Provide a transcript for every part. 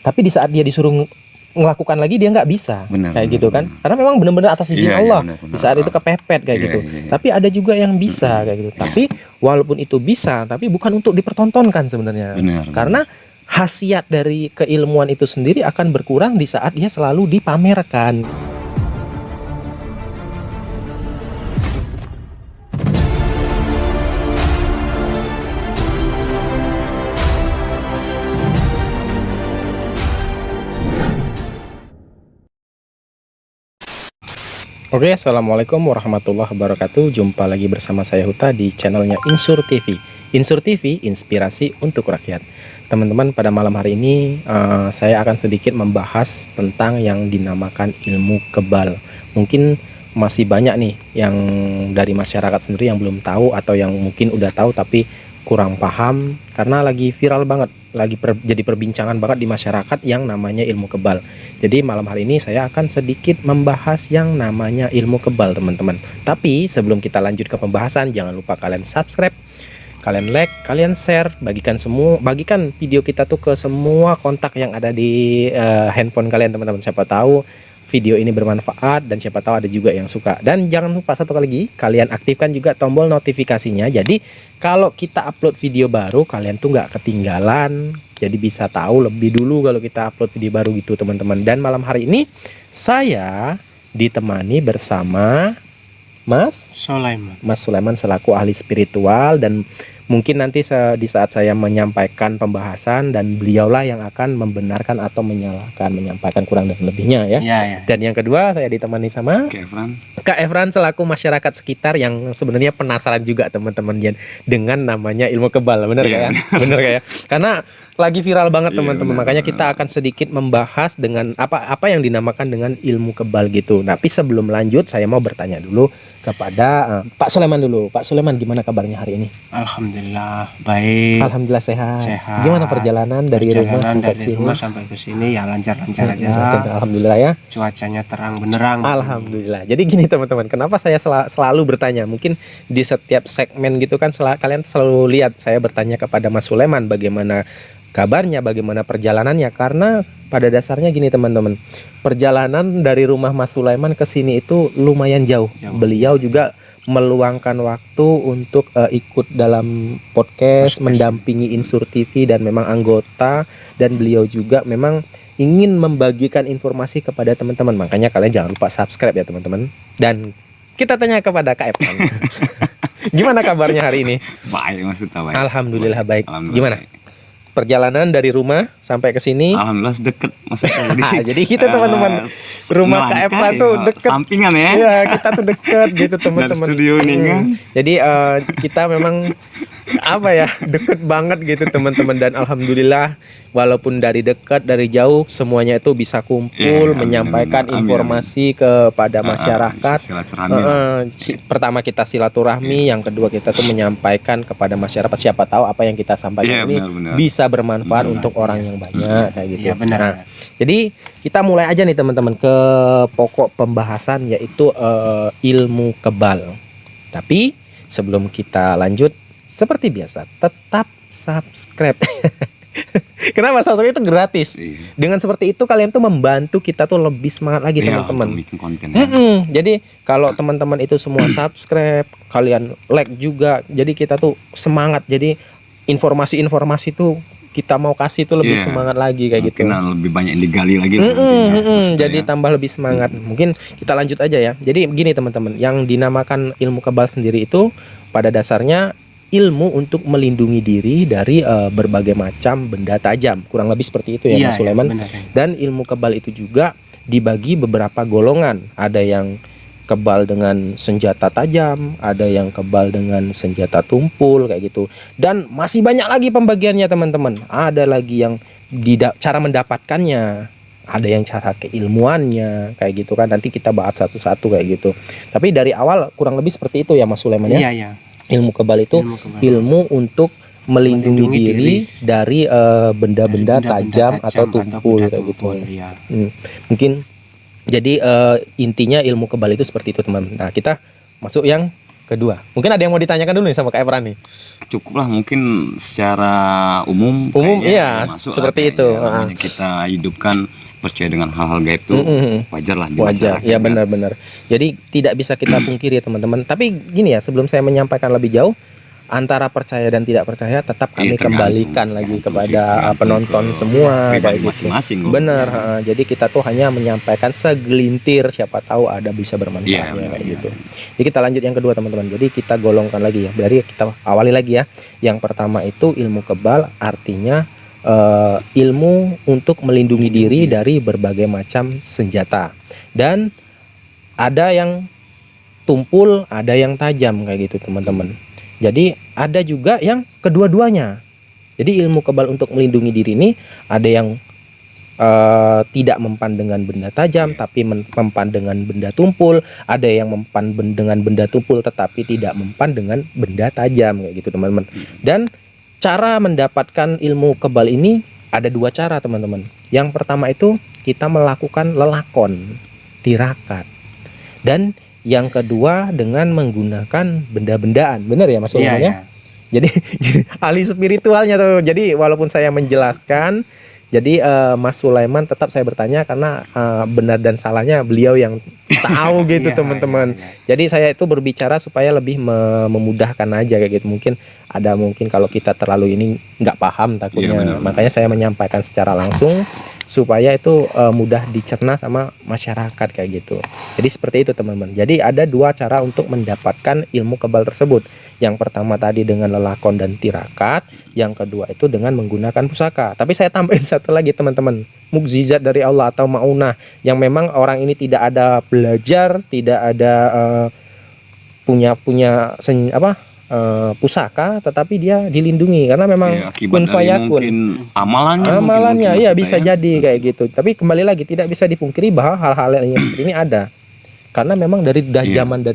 Tapi di saat dia disuruh ngelakukan lagi dia nggak bisa, kayak gitu kan? Karena memang benar-benar atas izin Allah. Di saat itu kepepet kayak gitu. Tapi ada juga yang bisa kayak gitu. Tapi walaupun itu bisa, tapi bukan untuk dipertontonkan sebenarnya. Karena khasiat dari keilmuan itu sendiri akan berkurang di saat dia selalu dipamerkan. Oke, assalamualaikum warahmatullahi wabarakatuh. Jumpa lagi bersama saya Huta di channelnya Insur TV. Insur TV, inspirasi untuk rakyat. Teman-teman, pada malam hari ini saya akan sedikit membahas tentang yang dinamakan ilmu kebal. Mungkin masih banyak nih yang dari masyarakat sendiri yang belum tahu, atau yang mungkin udah tahu tapi kurang paham, karena lagi viral banget, jadi perbincangan banget di masyarakat yang namanya ilmu kebal. Jadi malam hari ini saya akan sedikit membahas yang namanya ilmu kebal, teman-teman. Tapi sebelum kita lanjut ke pembahasan, jangan lupa kalian subscribe, kalian like, kalian share, bagikan video kita tuh ke semua kontak yang ada di handphone kalian, teman-teman. Siapa tahu video ini bermanfaat dan siapa tahu ada juga yang suka. Dan jangan lupa satu kali lagi, kalian aktifkan juga tombol notifikasinya. Jadi kalau kita upload video baru, kalian tuh nggak ketinggalan. Jadi bisa tahu lebih dulu kalau kita upload video baru gitu, teman-teman. Dan malam hari ini saya ditemani bersama Mas Sulaiman selaku ahli spiritual, dan mungkin nanti di saat saya menyampaikan pembahasan, dan beliaulah yang akan membenarkan atau menyalahkan, menyampaikan kurang dan lebihnya ya. Dan yang kedua saya ditemani sama Kak Efran selaku masyarakat sekitar yang sebenarnya penasaran juga, teman-teman, dengan namanya ilmu kebal. Bener ya? Bener ya? Karena lagi viral banget, teman-teman. Makanya kita akan sedikit membahas dengan apa yang dinamakan dengan ilmu kebal gitu. Tapi sebelum lanjut, saya mau bertanya dulu kepada Pak Sulaiman dulu. Pak Sulaiman, gimana kabarnya hari ini? Alhamdulillah baik. Alhamdulillah sehat. Gimana perjalanan dari rumah sampai ke sini? Ya lancar-lancar aja. Alhamdulillah ya. Cuacanya terang benerang. Alhamdulillah. Jadi gini, teman-teman, kenapa saya selalu bertanya? Mungkin di setiap segmen gitu kan kalian selalu lihat saya bertanya kepada Mas Sulaiman bagaimana kabarnya, bagaimana perjalanannya. Karena pada dasarnya gini, teman-teman, perjalanan dari rumah Mas Sulaiman ke sini itu lumayan jauh. Beliau juga meluangkan waktu untuk ikut dalam podcast, mendampingi Insur TV dan memang anggota, dan beliau juga memang ingin membagikan informasi kepada teman-teman. Makanya kalian jangan lupa subscribe ya, teman-teman. Dan kita tanya kepada Kak Evan. Gimana kabarnya hari ini? Baik, Mas Uta, baik. Alhamdulillah baik. Alhamdulillah, gimana? Baik. Perjalanan dari rumah sampai ke sini? Alhamdulillah deket, maksudnya. Jadi kita, teman-teman, rumah Kak Efra tuh deket. Sampingan ya? Iya, kita tuh deket gitu, teman-teman. Dari studio nih kan. Jadi kita memang deket banget gitu, teman-teman. Dan alhamdulillah, walaupun dari dekat dari jauh, semuanya itu bisa kumpul, menyampaikan informasi kepada masyarakat. Pertama kita silaturahmi, yang kedua kita tuh menyampaikan kepada masyarakat. Siapa tahu apa yang kita sampaikan ini bisa bermanfaat untuk orang yang banyak, kayak gitu. Nah, jadi kita mulai aja nih, teman-teman, ke pokok pembahasan, yaitu ilmu kebal. Tapi sebelum kita lanjut, seperti biasa, tetap subscribe. Kenapa? Subscribe itu gratis. Dengan seperti itu kalian tuh membantu kita tuh lebih semangat lagi, teman-teman. Jadi kalau teman-teman itu semua subscribe, kalian like juga, jadi kita tuh semangat. Jadi informasi-informasi tuh kita mau kasih tuh lebih semangat lagi, kayak gitu. Lebih banyak yang digali lagi. Jadi tambah lebih semangat. Mungkin kita lanjut aja ya. Jadi gini, teman-teman, yang dinamakan ilmu kebal sendiri itu pada dasarnya ilmu untuk melindungi diri dari berbagai macam benda tajam, kurang lebih seperti itu ya, Mas Sulaiman. Dan ilmu kebal itu juga dibagi beberapa golongan. Ada yang kebal dengan senjata tajam, ada yang kebal dengan senjata tumpul, kayak gitu. Dan masih banyak lagi pembagiannya, teman-teman. Ada lagi yang cara mendapatkannya, ada yang cara keilmuannya, kayak gitu kan. Nanti kita bahas satu-satu kayak gitu. Tapi dari awal kurang lebih seperti itu ya, Mas Sulaiman ya. Iya. Ilmu kebal itu ilmu untuk melindungi diri dari benda-benda tajam atau tumpul, kayak gitu. Mungkin jadi intinya ilmu kebal itu seperti itu, teman. Nah, kita masuk yang Kedua. Mungkin ada yang mau ditanyakan dulu nih sama Kak Efran nih. Cukup lah mungkin secara umum. Umum, kayaknya iya, udah masuk seperti lah itu. kayaknya. Namanya kita hidupkan percaya dengan hal-hal gaib tuh wajar lah di Wajar, masyarakat. ya kan. benar-benar. Jadi tidak bisa kita pungkiri ya teman-teman. Tapi gini ya, sebelum saya menyampaikan lebih jauh, antara percaya dan tidak percaya tetap kami Tergantung, kembalikan lagi tergantung sih, kepada tergantung penonton ke semua pribadi kayak gitu. masing-masing kok. Benar, jadi kita tuh hanya menyampaikan segelintir, siapa tahu ada bisa bermanfaat Iya, ya, benar, kayak iya. gitu. Jadi kita lanjut yang kedua teman-teman. Jadi kita golongkan lagi ya. Dari kita awali lagi ya. Yang pertama itu ilmu kebal, artinya ilmu untuk melindungi diri dari berbagai macam senjata. Dan ada yang tumpul, ada yang tajam kayak gitu teman-teman. Jadi ada juga yang kedua-duanya. Jadi ilmu kebal untuk melindungi diri ini ada yang tidak mempan dengan benda tajam tapi mempan dengan benda tumpul, ada yang mempan dengan benda tumpul tetapi tidak mempan dengan benda tajam kayak gitu teman-teman. Dan cara mendapatkan ilmu kebal ini ada dua cara teman-teman. Yang pertama itu kita melakukan lelakon, tirakat. Dan yang kedua dengan menggunakan benda-bendaan. Benar ya Mas Sulaiman ya? Jadi ahli spiritualnya tuh. Jadi walaupun saya menjelaskan, jadi Mas Sulaiman tetap saya bertanya karena benar dan salahnya beliau yang tahu gitu teman-teman. Jadi saya itu berbicara supaya lebih memudahkan aja kayak gitu. Mungkin kalau kita terlalu ini nggak paham takutnya. Makanya saya menyampaikan secara langsung supaya itu mudah dicerna sama masyarakat kayak gitu. Jadi seperti itu teman-teman. Jadi ada dua cara untuk mendapatkan ilmu kebal tersebut. Yang pertama tadi dengan lelakon dan tirakat, yang kedua itu dengan menggunakan pusaka. Tapi saya tambahin satu lagi teman-teman, mukjizat dari Allah atau maunah yang memang orang ini tidak ada belajar, tidak ada punya pusaka, tetapi dia dilindungi karena memang kun fayakun. Mungkin amalannya Amalannya mungkin iya bisa jadi kayak gitu. Tapi kembali lagi tidak bisa dipungkiri bahwa hal-hal yang seperti ini ada. Karena memang dari zaman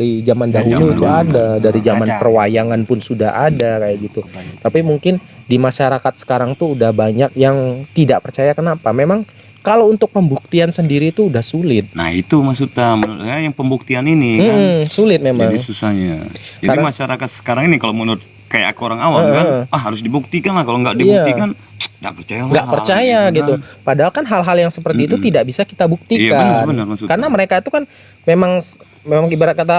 dahulu itu ada, dari zaman perwayangan pun sudah ada kayak gitu. Tapi mungkin di masyarakat sekarang tuh udah banyak yang tidak percaya. Kenapa? Memang kalau untuk pembuktian sendiri itu udah sulit. Nah itu maksudnya menurut saya yang pembuktian ini kan sulit memang. jadi susahnya. Jadi masyarakat sekarang ini kalau menurut kayak aku orang awam kan harus dibuktikan lah, kalau nggak dibuktikan nggak percaya lah. Nggak percaya gitu. Padahal kan hal-hal yang seperti itu tidak bisa kita buktikan. Benar, karena mereka itu kan memang ibarat kata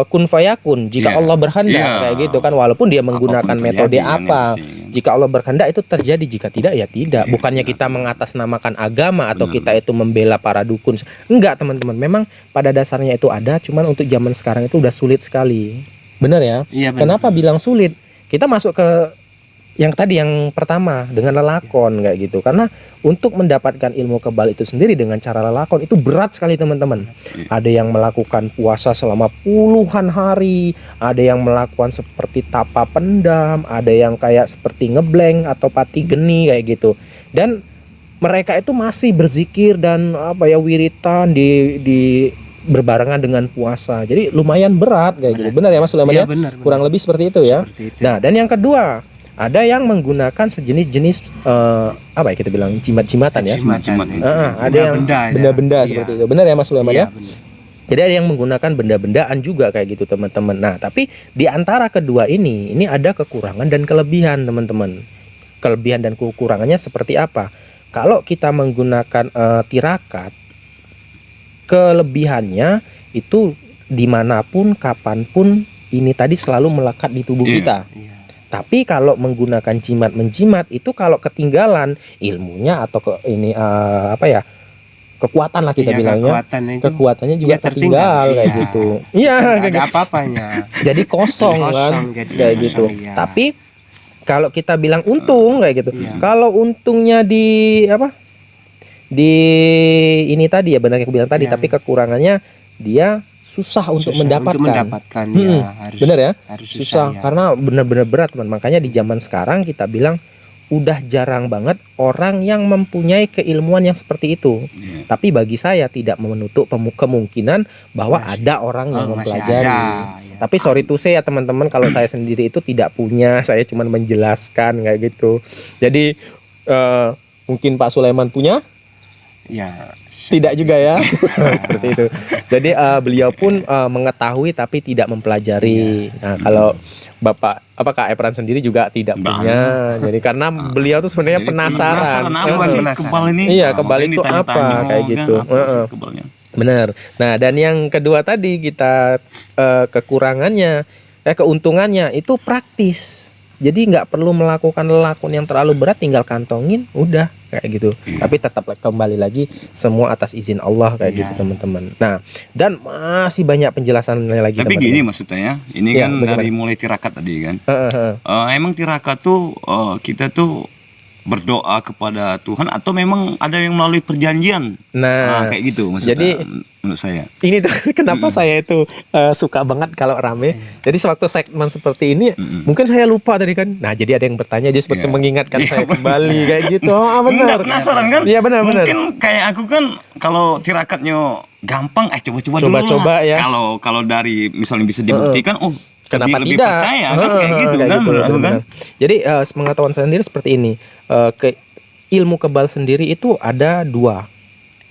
kun fayakun. Jika Allah berkehendak kayak gitu kan, walaupun dia menggunakan metode apa. Jika Allah berkehendak itu terjadi, jika tidak ya tidak. Bukannya kita mengatasnamakan agama atau kita itu membela para dukun. Enggak teman-teman. Memang pada dasarnya itu ada, cuman untuk zaman sekarang itu udah sulit sekali. Benar ya? Iya, benar. Kenapa bilang sulit? Kita masuk ke yang tadi yang pertama dengan lelakon kayak gitu. Karena untuk mendapatkan ilmu kebal itu sendiri dengan cara lelakon itu berat sekali teman-teman. Ada yang melakukan puasa selama puluhan hari, ada yang melakukan seperti tapa pendam, ada yang kayak seperti ngeblank atau pati geni kayak gitu. Dan mereka itu masih berzikir dan wiritan di berbarengan dengan puasa. Jadi lumayan berat kayak gitu. Benar ya Mas Sulaiman ya? Benar. Kurang lebih seperti itu ya. Nah, dan yang kedua, ada yang menggunakan sejenis kita bilang jimat-jimatan ya. Ada yang benda-benda seperti itu. Benar ya Mas Sulaiman ya? Benar. Jadi ada yang menggunakan benda-bendaan juga kayak gitu teman-teman. Nah, tapi di antara kedua ini ada kekurangan dan kelebihan teman-teman. Kelebihan dan kekurangannya seperti apa? Kalau kita menggunakan tirakat, kelebihannya itu dimanapun, kapanpun ini tadi selalu melekat di tubuh kita. Tapi kalau menggunakan jimat menjimat itu kalau ketinggalan ilmunya atau kekuatan lah kita bilangnya, kekuatannya juga tertinggal kayak gitu. Iya, nggak ada apa-apanya. Jadi kosong kan, kayak gitu. Tapi kalau kita bilang untung kayak gitu, kalau untungnya di ini tadi ya benar yang aku bilang tadi, tapi kekurangannya dia susah untuk mendapatkan. Benar ya? Harus susah karena benar-benar berat teman. Makanya di zaman sekarang kita bilang udah jarang banget orang yang mempunyai keilmuan yang seperti itu. Tapi bagi saya tidak menutup kemungkinan bahwa ada orang yang mempelajari. Tapi sorry to say ya teman-teman, kalau saya sendiri itu tidak punya, saya cuma menjelaskan kayak gitu. Jadi mungkin Pak Sulaiman punya. Ya, Tidak juga ya. Seperti itu. Jadi beliau pun mengetahui tapi tidak mempelajari. Nah, kalau Bapak Kak Epran sendiri juga tidak Nggak punya. Jadi karena beliau tuh sebenarnya Jadi penasaran. apa sih Penasaran. kebal ini? Iya, Nah, kebal makanya itu apa ditanya-tanya, kayak kan, gitu. apa sih kebalnya? Benar. Nah, dan yang kedua tadi kita kekurangannya, keuntungannya itu praktis. Jadi nggak perlu melakukan lakon yang terlalu berat, tinggal kantongin, udah kayak gitu. Iya. Tapi tetap kembali lagi semua atas izin Allah kayak Iya. gitu teman-teman. Nah, dan masih banyak penjelasannya lagi. Tapi teman-teman. gini maksudnya ya, ini Ya, kan bagaimana? dari mulai tirakat tadi kan. Heeh. Emang tirakat tuh kita tuh berdoa kepada Tuhan atau memang ada yang melalui perjanjian? Nah, Kayak gitu maksudnya. jadi- menurut saya. ini tuh kenapa saya itu suka banget kalau rame. Jadi sewaktu segmen seperti ini, mungkin saya lupa tadi kan. Nah, jadi ada yang bertanya, dia seperti Iya. mengingatkan Iya, saya benar. kembali kayak gitu. Oh, Enggak benar. penasaran kan? Iya, benar-benar. Mungkin kayak aku kan kalau tirakatnya gampang, coba-coba dulu Coba-coba lah. ya. Kalau dari misalnya bisa dibuktikan, Kenapa lebih tidak? percaya kan kayak gitu Kayak kan, menurut aku kan? benar. Jadi sepengetahuan saya sendiri seperti ini. Ilmu kebal sendiri itu ada dua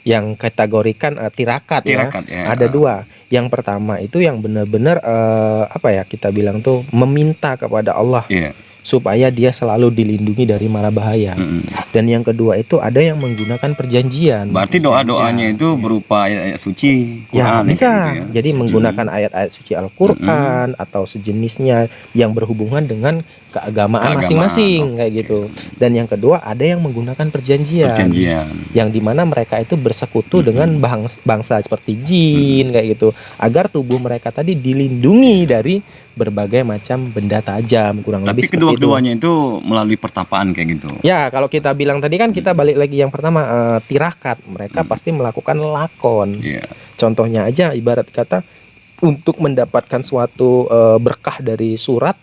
yang kategorikan tirakat ya. Tirakat, ya. Ada dua. Yang pertama itu yang benar-benar apa ya kita bilang tuh meminta kepada Allah Iya. supaya dia selalu dilindungi dari mara bahaya. Dan yang kedua itu ada yang menggunakan perjanjian. Berarti doa-doanya itu berupa ayat-ayat suci Ya Quran, bisa, kayak gitu ya. jadi menggunakan ayat-ayat suci Al-Quran atau sejenisnya yang berhubungan dengan keagamaan masing-masing kayak gitu. Dan yang kedua ada yang menggunakan perjanjian, yang dimana mereka itu bersekutu dengan bangsa seperti jin kayak gitu, agar tubuh mereka tadi dilindungi dari berbagai macam benda tajam, kurang Tapi lebih seperti itu. kedua-duanya itu melalui pertapaan kayak gitu. Ya, kalau kita bilang tadi kan kita balik lagi yang pertama tirakat, mereka pasti melakukan lakon. Iya. Contohnya aja ibarat kata untuk mendapatkan suatu berkah dari surat,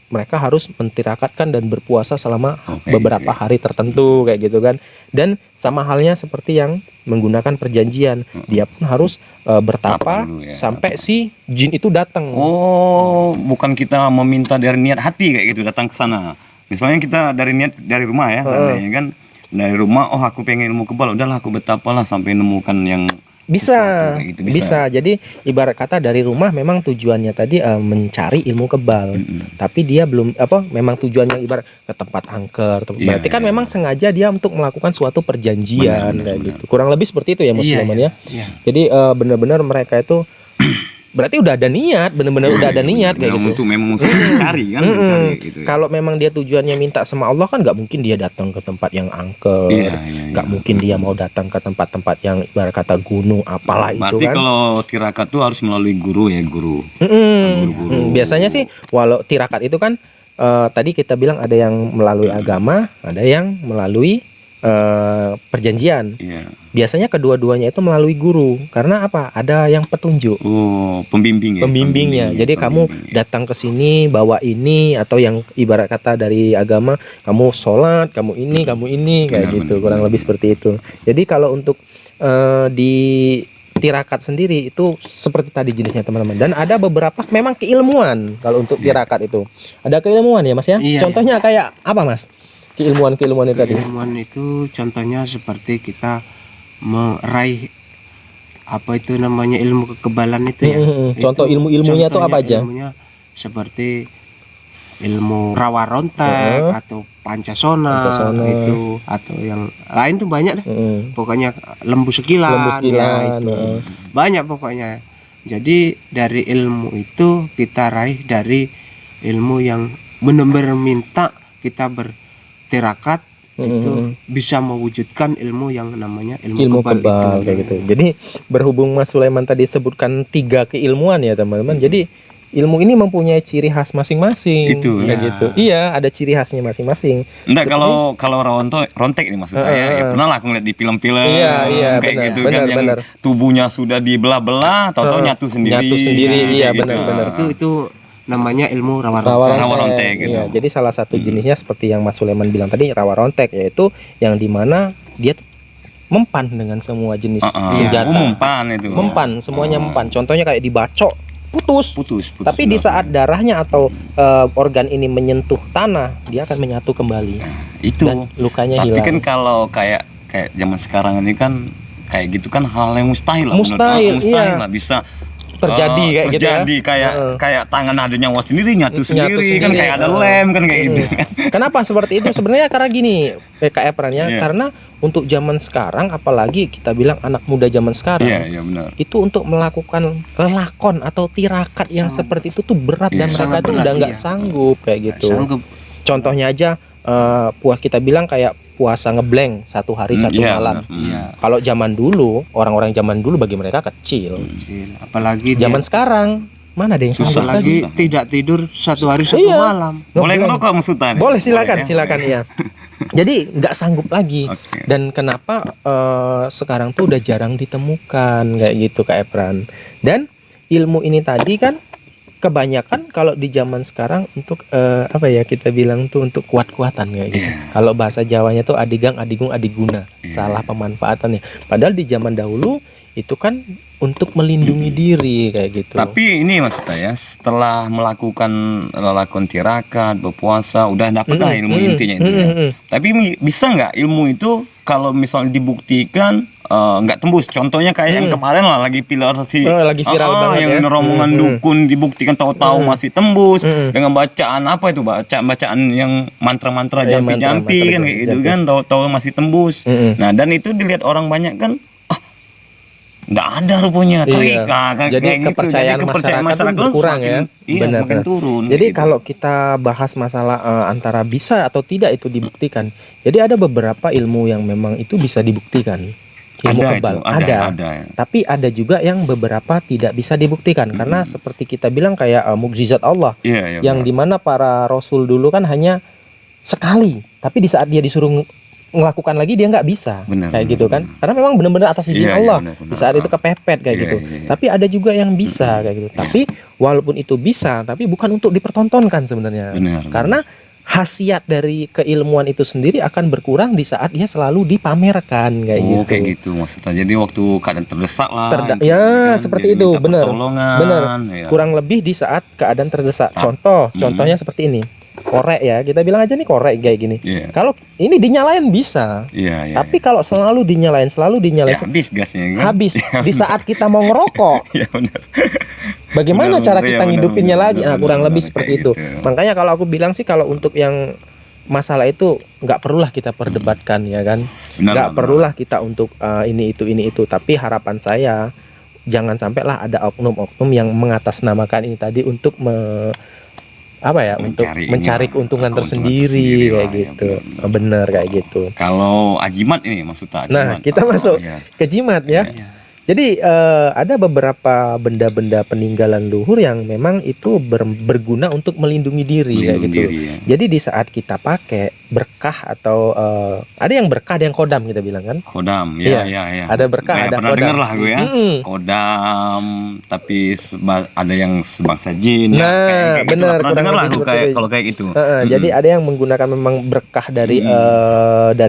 mereka harus mentirakatkan dan berpuasa selama beberapa hari tertentu kayak gitu kan. Dan sama halnya seperti yang menggunakan perjanjian, dia pun harus bertapa Tapa dulu ya. sampai si jin itu datang. Oh, bukan kita meminta dari niat hati kayak gitu datang ke sana. Misalnya kita dari niat dari rumah ya, seandainya kan dari rumah, oh aku pengen ilmu kebal, udahlah aku betapalah sampai nemukan yang Bisa, sesuatu kayak gitu, bisa. Jadi ibarat kata dari rumah memang tujuannya tadi mencari ilmu kebal. Tapi dia belum memang tujuannya ibarat ke tempat angker. Iya, Berarti kan iya. memang sengaja dia untuk melakukan suatu perjanjian Benar, kayak benar. gitu. Kurang lebih seperti itu ya Mas Iya, Sulaiman ya. Iya. Jadi benar-benar mereka itu berarti udah ada niat, benar-benar udah ada niat kayak gitu. Memang untuk mencari kan, mencari gitu. Ya. Kalau memang dia tujuannya minta sama Allah kan nggak mungkin dia datang ke tempat yang angker, Iya, nggak mungkin dia mau datang ke tempat-tempat yang ibarat kata gunung apalah itu Berarti kan. kalau tirakat tuh harus melalui guru ya, guru. Guru-guru. Biasanya sih walau tirakat itu kan tadi kita bilang ada yang melalui agama, ada yang melalui perjanjian. Iya. Biasanya kedua-duanya itu melalui guru. Karena apa? Ada yang petunjuk. Oh, pembimbing ya. Pembimbingnya. Jadi kamu datang ke sini bawa ini, atau yang ibarat kata dari agama kamu sholat, kamu ini kayak Benar, gitu. benar. Kurang lebih seperti itu. Jadi kalau untuk di tirakat sendiri itu seperti tadi jenisnya teman-teman. Dan ada beberapa memang keilmuan kalau untuk tirakat itu. Ada keilmuan ya Mas ya? Iya, Contohnya kayak apa Mas? Keilmuan-keilmuan itu tadi. Keilmuan itu contohnya seperti kita meraih apa itu namanya ilmu kekebalan itu ya. Contoh ilmu-ilmunya tuh apa aja? Ilmunya seperti ilmu rawa rontek atau pancasona, itu atau yang lain tuh banyak deh. Pokoknya lembu sekilan, ya, itu. Banyak pokoknya. Jadi dari ilmu itu kita raih dari ilmu yang benar-benar minta kita bertirakat itu bisa mewujudkan ilmu yang namanya ilmu kebal itu. Kayak gitu. Jadi berhubung Mas Sulaiman tadi sebutkan 3 keilmuan ya teman-teman. Jadi ilmu ini mempunyai ciri khas masing-masing. Itu, kayak ya. gitu. Iya, ada ciri khasnya masing-masing. Enggak, kalau rontek ini maksud saya, ya pernah lah aku ngeliat di film-film Iya, kayak benar, gitu benar, kan yang benar. tubuhnya sudah dibelah-belah, tahu-tahu nyatu sendiri. Nyatu sendiri, iya, kayak benar. Itu namanya ilmu rawa Rawa rontek. Rawa rontek gitu. Iya, jadi salah satu jenisnya seperti yang Mas Sulaiman bilang tadi rawa rontek, yaitu yang dimana dia mempan dengan semua jenis senjata. Mempan itu. Mempan, semuanya mempan. Contohnya kayak dibacok, putus. Tapi di saat darahnya atau organ ini menyentuh tanah, dia akan menyatu kembali. itu Dan lukanya tapi hilang. kan kalau kayak zaman sekarang ini kan kayak gitu kan hal yang mustahil lah. Mustahil, Mustahil iya. lah bisa Terjadi kayak gitu ya. terjadi kayak tangan ada nyawa sendiri nyatu sendiri kan, sendiri. kayak ada lem kan kayak gitu. Kenapa seperti itu? Sebenarnya karena gini, PKF perannya Iya. karena untuk zaman sekarang, apalagi kita bilang anak muda zaman sekarang, Iya benar. itu untuk melakukan lakon atau tirakat yang seperti itu tuh berat, dan Iya, mereka sangat tuh berat, udah nggak iya. sanggup kayak gitu. Sanggup. Contohnya aja puas kita bilang kayak puasa ngeblank 1 hari 1 Iya, malam. benar. Iya. Kalau zaman dulu, orang-orang zaman dulu bagi mereka kecil. Kecil. Apalagi Zaman sekarang mana ada yang Susah. sanggup lagi? apalagi tidak tidur 1 hari 1 Iya. malam. Boleh Ngeblank. ngerokok Mas Sultan? Boleh, silakan, Boleh, ya? silakan ya. Jadi nggak sanggup lagi. Oke. Dan kenapa sekarang tuh udah jarang ditemukan kayak gitu Kak Epran. Dan ilmu ini tadi kan kebanyakan kalau di zaman sekarang untuk apa ya kita bilang tuh untuk kuat-kuatan kayak gitu. Iya. Kalau bahasa Jawanya tuh adigang, adigung, adiguna. Iya. Salah pemanfaatannya. Padahal di zaman dahulu itu kan untuk melindungi diri kayak gitu. Tapi ini maksudnya ya, setelah melakukan lakon tirakat, berpuasa, udah dapet lah ilmu intinya itu ya. Tapi bisa nggak ilmu itu kalau misalnya dibuktikan nggak tembus? Contohnya kayak yang kemarin lah lagi Lagi viral banget yang ya. rombongan dukun dibuktikan tahu-tahu masih tembus dengan bacaan apa itu, bacaan yang mantra-mantra Iya, jampi-jampi kan kayak gitu jampi. kan, tahu-tahu masih tembus. Nah dan itu dilihat orang banyak kan, nggak ada rupanya trik. Iya. Kan, Jadi kayak gitu. kepercayaan masyarakat tuh berkurang ya. Iya, Benar, semakin benar. turun. Jadi gitu. kalau kita bahas masalah antara bisa atau tidak itu dibuktikan. Jadi ada beberapa ilmu yang memang itu bisa dibuktikan. Ilmu ada kebal itu, ada. Tapi ada juga yang beberapa tidak bisa dibuktikan karena seperti kita bilang kayak mukjizat Allah Iya, yang benar. dimana para rasul dulu kan hanya sekali, tapi di saat dia disuruh ngelakukan lagi dia nggak bisa. Benar, Kayak benar, gitu kan, karena memang benar-benar atas izin Iya, iya, Allah. benar, benar. Di saat itu kepepet kayak Iya, gitu. iya, iya. Tapi ada juga yang bisa kayak gitu. Tapi walaupun itu bisa, tapi bukan untuk dipertontonkan sebenarnya. Benar, Karena khasiat dari keilmuan itu sendiri akan berkurang di saat dia selalu dipamerkan kayak gitu. Kayak gitu maksudnya. Jadi waktu keadaan terdesak lah. gitu, Ya kan, seperti dia itu, minta benar. pertolongan, Benar. ya. Kurang lebih di saat keadaan terdesak. Contohnya seperti ini. Korek ya, kita bilang aja nih korek kayak gini. Iya. Kalau ini dinyalain bisa. Iya, iya. Tapi kalau selalu dinyalain ya, habis gasnya kan. habis di saat kita mau ngerokok. Iya benar. Bagaimana Benar, cara benar, kita iya, ngidupinnya benar, lagi? benar, Nah, kurang benar, lebih benar, seperti kayak itu. gitu. Makanya kalau aku bilang sih kalau untuk yang masalah itu nggak perlulah kita perdebatkan ya kan. Benar, Nggak benar. perlulah kita untuk ini itu. Tapi harapan saya jangan sampailah ada oknum-oknum yang mengatasnamakan ini tadi untuk untuk mencari keuntungan tersendiri kayak lah, ya, gitu. benar. Bener kayak gitu. Kalau ajimat ini maksudnya. Nah, Ajimat. kita masuk Iya. ke jimat ya. Jadi ada beberapa benda-benda peninggalan luhur yang memang itu berguna untuk melindungi diri kayak Melindungi gitu. diri, ya. Jadi di saat kita pakai berkah atau ada yang berkah, ada yang kodam kita bilang kan. Kodam, Iya. ya. Ada berkah, ada pernah kodam. dengar lah gue ya. Kodam, tapi ada yang sebangsa jin. Nah, kayak gitu lah. benar, Pernah kurang dengar lah lebih gue seperti itu. kalau kayak gitu. Jadi ada yang menggunakan memang berkah dari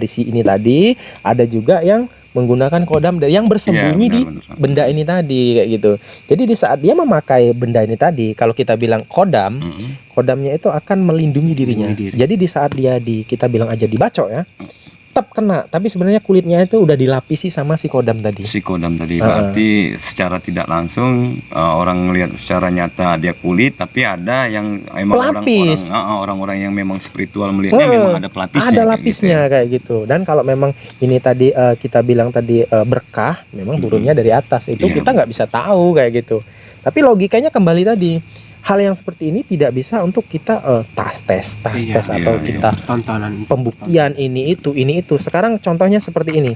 si ini tadi, ada juga yang menggunakan kodam yang bersembunyi Iya, di benar. benda ini tadi kayak gitu. Jadi di saat dia memakai benda ini tadi, kalau kita bilang kodam, kodamnya itu akan melindungi dirinya. Melindungi diri. Jadi di saat dia kita bilang aja dibacok ya, tetap kena. Tapi sebenarnya kulitnya itu udah dilapisi sama si kodam tadi. Si kodam tadi berarti secara tidak langsung orang melihat secara nyata dia kulit, tapi ada yang emang Pelapis. orang-orang yang memang spiritual melihatnya memang ada pelapisnya. Ada kayak lapisnya gitu ya. kayak gitu. Dan kalau memang ini tadi kita bilang tadi berkah, memang turunnya dari atas. Itu Iya. kita nggak bisa tahu kayak gitu. Tapi logikanya kembali tadi, hal yang seperti ini tidak bisa untuk kita tes Iya, atau iya. kita Tontonan. pembuktian ini itu. Sekarang contohnya seperti ini.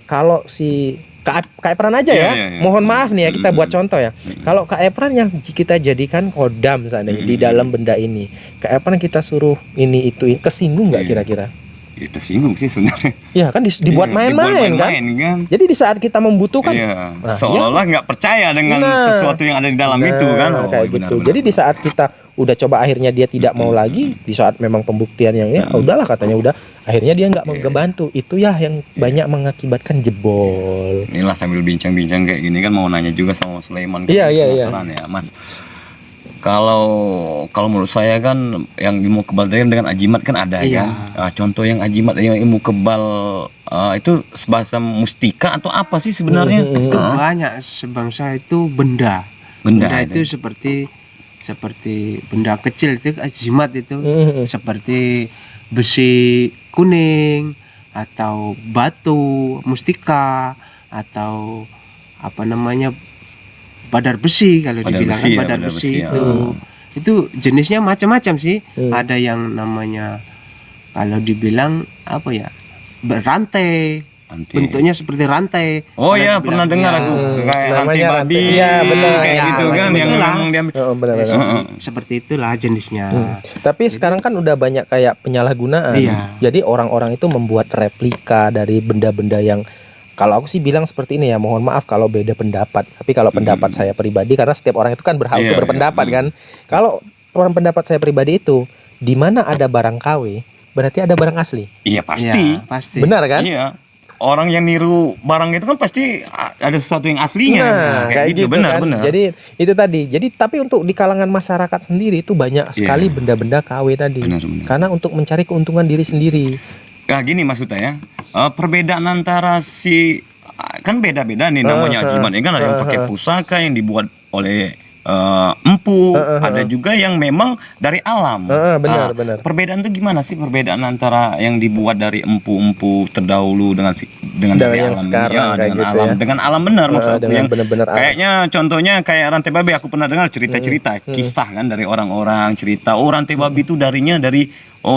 Kalau si Kak Epran aja Iya, ya, iya, iya. mohon maaf nih ya kita buat contoh ya. Kalau Kak Epran yang kita jadikan kodam seandainya di dalam benda ini, Kak Epran kita suruh ini itu, kesinggung nggak Iya. kira-kira? Ya, tersinggung sih sebenarnya. Ya kan dibuat Iya, main-main kan. kan. Jadi di saat kita membutuhkan, Iya. Nah, Seolah-olah nggak percaya dengan Nah. sesuatu yang ada di dalam itu kan. Oh, kayak benar, gitu. benar, Jadi di saat kita udah coba akhirnya dia tidak mau lagi, di saat memang pembuktian yang ya udahlah katanya udah, akhirnya dia nggak mau ngebantu. Itu ya yang banyak mengakibatkan jebol. Inilah sambil bincang-bincang kayak gini kan mau nanya juga sama Mas Sulaiman. Iya, iya, iya. Penasaran ya, Mas. Kalau menurut saya kan yang ilmu kebal dengan ajimat kan ada Iya. kan. Contoh yang ajimat yang ilmu kebal itu sebahasa mustika atau apa sih sebenarnya? Itu banyak sebangsa itu benda. Benda Benda itu seperti benda kecil itu ajimat itu seperti besi kuning atau batu mustika atau apa namanya badar besi kalau Badar dibilang besi ya, badar badar besi besi, itu jenisnya macam-macam sih. Ada yang namanya kalau dibilang apa ya berantai, bentuknya seperti rantai. Oh Kalau ya, dibilang, pernah dengar ya, aku kayak rantai namanya babi, rantai. Iya, benar. kayak Ya, gitu kan macam yang itulah. memang dia Benar-benar. seperti itulah jenisnya. Tapi sekarang kan udah banyak kayak penyalahgunaan. Iya. Jadi orang-orang itu membuat replika dari benda-benda yang, kalau aku sih bilang seperti ini ya, mohon maaf kalau beda pendapat. Tapi kalau pendapat saya pribadi, karena setiap orang itu kan berhak Iya, untuk berpendapat kan. Kalau orang pendapat saya pribadi itu, di mana ada barang KW, berarti ada barang asli. Iya pasti. Ya, pasti. Benar kan? Iya. Orang yang niru barang itu kan pasti ada sesuatu yang aslinya. Nah, kayak gitu benar, kan. benar. Jadi itu tadi. Jadi tapi untuk di kalangan masyarakat sendiri itu banyak sekali benda-benda KW tadi. Benar, benar. Karena untuk mencari keuntungan diri sendiri. Nah, gini maksudnya ya. Perbedaan antara kan beda-beda nih namanya ajimat ya kan, ada yang pakai pusaka yang dibuat oleh empu, ada juga yang memang dari alam. Benar, benar. Perbedaan itu gimana sih perbedaan antara yang dibuat dari empu-empu terdahulu dengan dari yang alam sekarang kayak dengan gitu alam ya. dengan alam benar maksudku dengan yang benar-benar alam. kayaknya contohnya kayak rantai babi, aku pernah dengar cerita-cerita kisah kan dari orang-orang cerita rantai babi itu darinya dari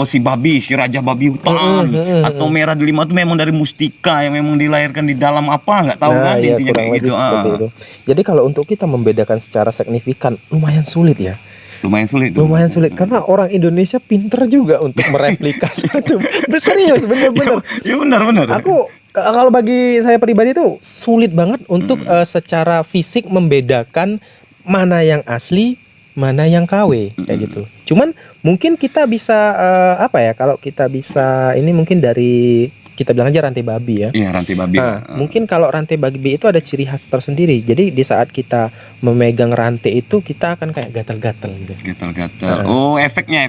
si babi, si raja babi hutan atau merah delima itu memang dari mustika yang memang dilahirkan di dalam apa nggak tahu kan iya, intinya kurang kayak lebih gitu. seperti itu. Jadi kalau untuk kita membedakan secara signifikan lumayan sulit ya. Lumayan sulit tuh. Lumayan sulit karena orang Indonesia pinter juga untuk mereplika sesuatu. Serius, bener-bener. Ya benar-benar. Aku kalau bagi saya pribadi itu sulit banget untuk secara fisik membedakan mana yang asli, mana yang KW kayak gitu. Cuman mungkin kita bisa apa ya, kalau kita bisa ini mungkin dari kita bilang aja rantai babi ya. Iya, rantai babi. Nah, mungkin kalau rantai babi itu ada ciri khas tersendiri. Jadi di saat kita memegang rantai itu kita akan kayak gatal-gatal gitu. Gatal-gatal. Oh, efeknya.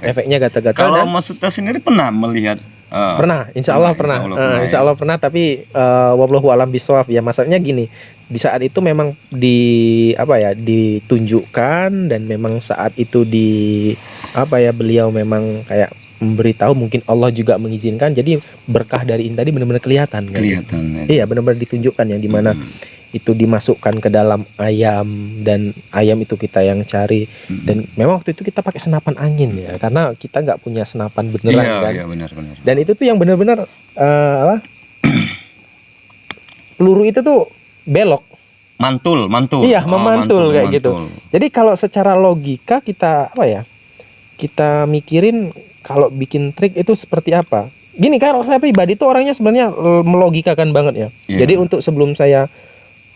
Efeknya gatal-gatal. Kalau Dan Mas Suta sendiri pernah melihat pernah, insya Allah pernah. Insya Allah pernah, tapi wallahu alam bisawab ya. Maksudnya gini, di saat itu memang ditunjukkan dan memang saat itu beliau memang kayak memberitahu, mungkin Allah juga mengizinkan, jadi berkah dari ini tadi benar-benar kelihatan kan? Kelihatan. Iya, benar-benar ditunjukkan yang dimana itu dimasukkan ke dalam ayam dan ayam itu kita yang cari dan memang waktu itu kita pakai senapan angin ya, karena kita nggak punya senapan beneran kan. Iya, benar. Dan itu tuh yang benar-benar peluru itu tuh belok. Mantul. Iya, memantul kayak gitu. Jadi kalau secara logika kita kita mikirin kalau bikin trik itu seperti apa. Gini, kalau saya pribadi tuh orangnya sebenarnya melogikakan banget ya. Iya. Jadi untuk sebelum saya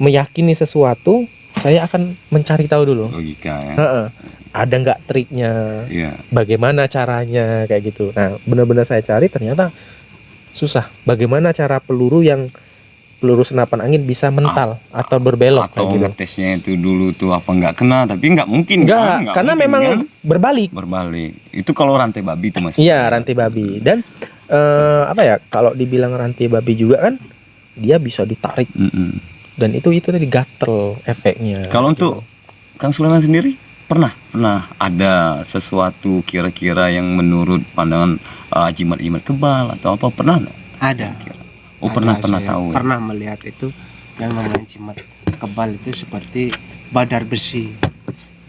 meyakini sesuatu, saya akan mencari tahu dulu. Logika ya. Ada nggak triknya? Iya. Bagaimana caranya kayak gitu. Nah, benar-benar saya cari ternyata susah. Bagaimana cara peluru senapan angin bisa mental atau berbelok Atau kayak gitu. ngetesnya itu dulu tuh apa nggak kena, tapi nggak mungkin Nggak, karena mungkin, memang kan? berbalik. Itu kalau rantai babi itu Mas. Iya, rantai babi. Dan kalau dibilang rantai babi juga kan dia bisa ditarik. Dan itu tadi gatel efeknya. Kalau gitu. untuk Kang Sulaiman sendiri pernah ada sesuatu kira-kira yang menurut pandangan jimat-jimat kebal atau apa, pernah nggak? Ada. Oh, Ada, pernah saya tahu. Pernah melihat itu yang namanya jimat kebal itu seperti badar besi.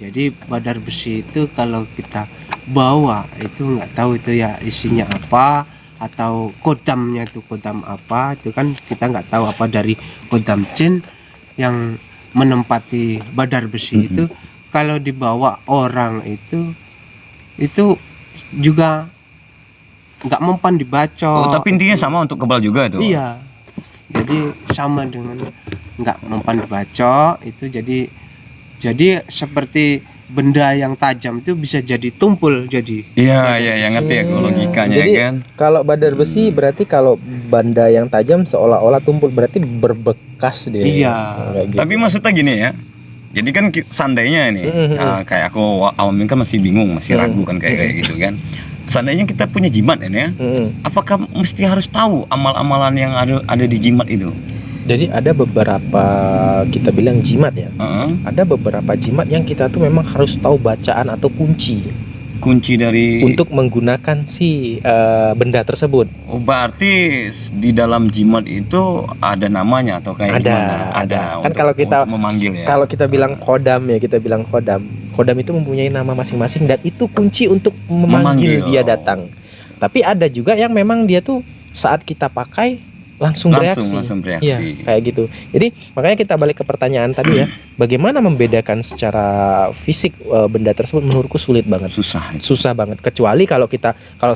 Jadi badar besi itu kalau kita bawa itu nggak tahu itu ya isinya apa, atau kodamnya itu kodam apa, itu kan kita nggak tahu apa dari kodam jin yang menempati badar besi itu. Kalau dibawa orang itu juga nggak mempan dibaca. Oh, tapi intinya sama untuk kebal juga itu. Iya. Jadi sama dengan nggak mempan dibaca itu, jadi seperti benda yang tajam itu bisa jadi tumpul jadi. Iya, ngerti ya logikanya Jadi, kan. kalau badar besi berarti kalau benda yang tajam seolah-olah tumpul, berarti berbekas dia. Iya. Kayak gitu. Tapi maksudnya gini ya. Jadi kan seandainya ini kayak aku awam ini kan masih bingung, masih ragu kan kayak gitu kan. Seandainya kita punya jimat ini ya, apakah mesti harus tahu amal-amalan yang ada di jimat itu? Jadi ada beberapa kita bilang jimat ya. Ada beberapa jimat yang kita tuh memang harus tahu bacaan atau kunci dari untuk menggunakan si benda tersebut. Oh, berarti di dalam jimat itu ada namanya atau kayak gimana? Ada. Kan kalau kita memanggil ya. Kalau kita bilang khodam ya, kita bilang khodam. Khodam itu mempunyai nama masing-masing dan itu kunci untuk memanggil dia datang. Tapi ada juga yang memang dia tuh saat kita pakai langsung bereaksi. Ya, kayak gitu. Jadi makanya kita balik ke pertanyaan tadi ya, bagaimana membedakan secara fisik benda tersebut menurutku sulit banget. Susah banget. Kecuali kalau